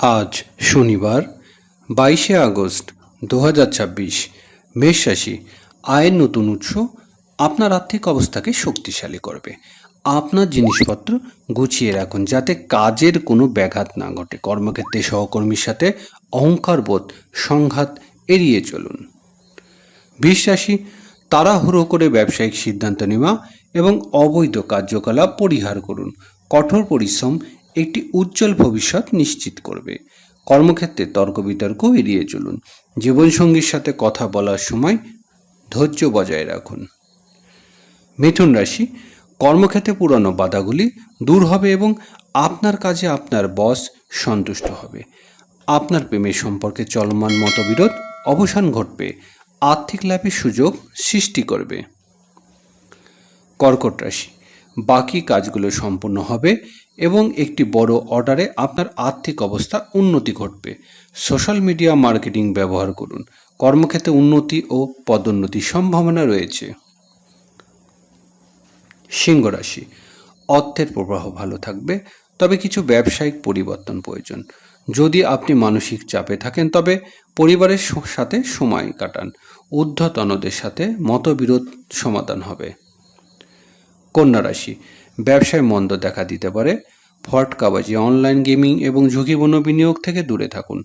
আজ শনিবার 22 আগস্ট 2026। মেষ রাশি। আয়ের নতুন উৎস আপনার আর্থিক অবস্থাকে শক্তিশালী করবে। আপনার জিনিসপত্র গুছিয়ে রাখুন যাতে কাজের কোনো ব্যাঘাত না ঘটে। কর্মক্ষেত্রে সহকর্মীর সাথে অহংকার বোধ সংঘাত এড়িয়ে চলুন। বৃষ রাশি। তাড়াহুড়ো করে ব্যবসায়িক সিদ্ধান্ত নেওয়া এবং অবৈধ কার্যকলাপ পরিহার করুন। কঠোর পরিশ্রম একটি উজ্জ্বল ভবিষ্যৎ নিশ্চিত করবে। কর্মক্ষেত্রে তর্ক বিতর্ক এড়িয়ে চলুন। জীবনসঙ্গীর সাথে কথা বলার সময় ধৈর্য বজায় রাখুন। মিথুন রাশি। কর্মক্ষেত্রে পুরনো বাধাগুলি দূর হবে এবং আপনার কাজে আপনার বস সন্তুষ্ট হবে। আপনার প্রেমের সম্পর্কে চলমান মতবিরোধ অবসান ঘটবে। আর্থিক লাভের সুযোগ সৃষ্টি করবে। কর্কট রাশি। বাকি কাজগুলো সম্পূর্ণ হবে এবং একটি বড় অর্ডারে আপনার আর্থিক অবস্থা উন্নতি ঘটবে। সোশ্যাল মিডিয়া মার্কেটিং ব্যবহার করুন। কর্মক্ষেত্রে উন্নতি ও পদোন্নতির সম্ভাবনা রয়েছে। সিংহ রাশি। অর্থের প্রবাহ ভালো থাকবে, তবে কিছু ব্যবসায়িক পরিবর্তন প্রয়োজন। যদি আপনি মানসিক চাপে থাকেন তবে পরিবারের সাথে সময় কাটান। ঊর্ধ্বতনদের সাথে মতবিরোধ সমাধান হবে। কন্যা রাশি। ব্যবসায় মন্দ দেখা দিতে পারে। ফটকাবাজি, অনলাইন গেমিং এবং ঝুঁকিপূর্ণ বিনিয়োগ থেকে দূরে থাকুন।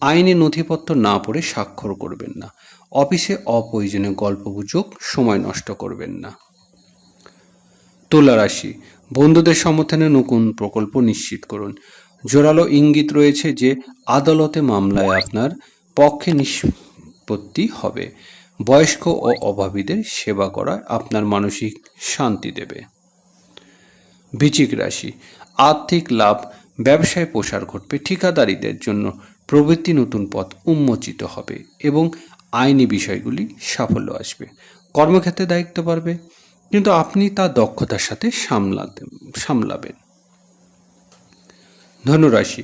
আইনি নথিপত্র না পড়ে স্বাক্ষর করবেন না। অফিসে অপ্রয়োজনীয় গল্পগুজব সময় নষ্ট করবেন না। তুলা রাশি। বন্ধুদের সমর্থনে নতুন প্রকল্প নিশ্চিত করুন। জোরালো ইঙ্গিত রয়েছে যে আদালতে মামলায় আপনার পক্ষে নিষ্পত্তি হবে। বয়স্ক ও অভাবীদের সেবা করা আপনার মানসিক শান্তি দেবে। বৃশ্চিক রাশি। আর্থিক লাভ, ব্যবসায় প্রসার ঘটবে। ঠিকাদারিদের জন্য প্রবৃত্তি নতুন পথ উন্মোচিত হবে এবং আইনি বিষয়গুলি সাফল্য আসবে। কর্মক্ষেত্রে দায়িত্ব বাড়বে, কিন্তু আপনি তা দক্ষতার সাথে সামলাবেন। ধনুরাশি।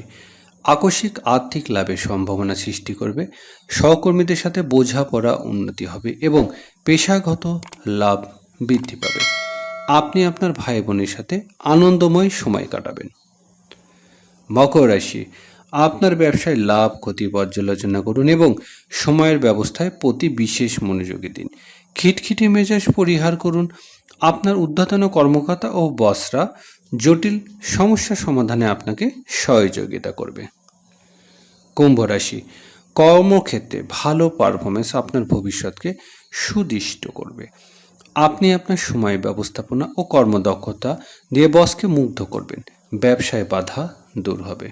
আকস্মিক আর্থিক লাভের সম্ভাবনা সৃষ্টি করবে। সহকর্মীদের সাথে বোঝাপড়া উন্নতি হবে এবং পেশাগত লাভ বৃদ্ধি পাবে। আপনি আপনার ভাই বোনের সাথে আনন্দময় সময় কাটাবেন। মকর রাশি। আপনার ব্যবসায় লাভ ক্ষতি পর্যালোচনা করুন এবং সময়ের ব্যবস্থায় প্রতি বিশেষ মনোযোগী দিন। খিটখিটে মেজাজ পরিহার করুন। আপনার ঊর্ধ্বতন কর্মকর্তা ও বসরা জটিল সমস্যা সমাধানে আপনাকে সহযোগিতা করবে। কুম্ভ রাশি। কর্মক্ষেত্রে ভালো পারফরমেন্স আপনার ভবিষ্যৎকে সুদৃষ্ট করবে। আপনি আপনার সময় ব্যবস্থাপনা ও কর্মদক্ষতা দিয়ে বসকে মুগ্ধ করবেন। ব্যবসায় বাধা দূর হবে।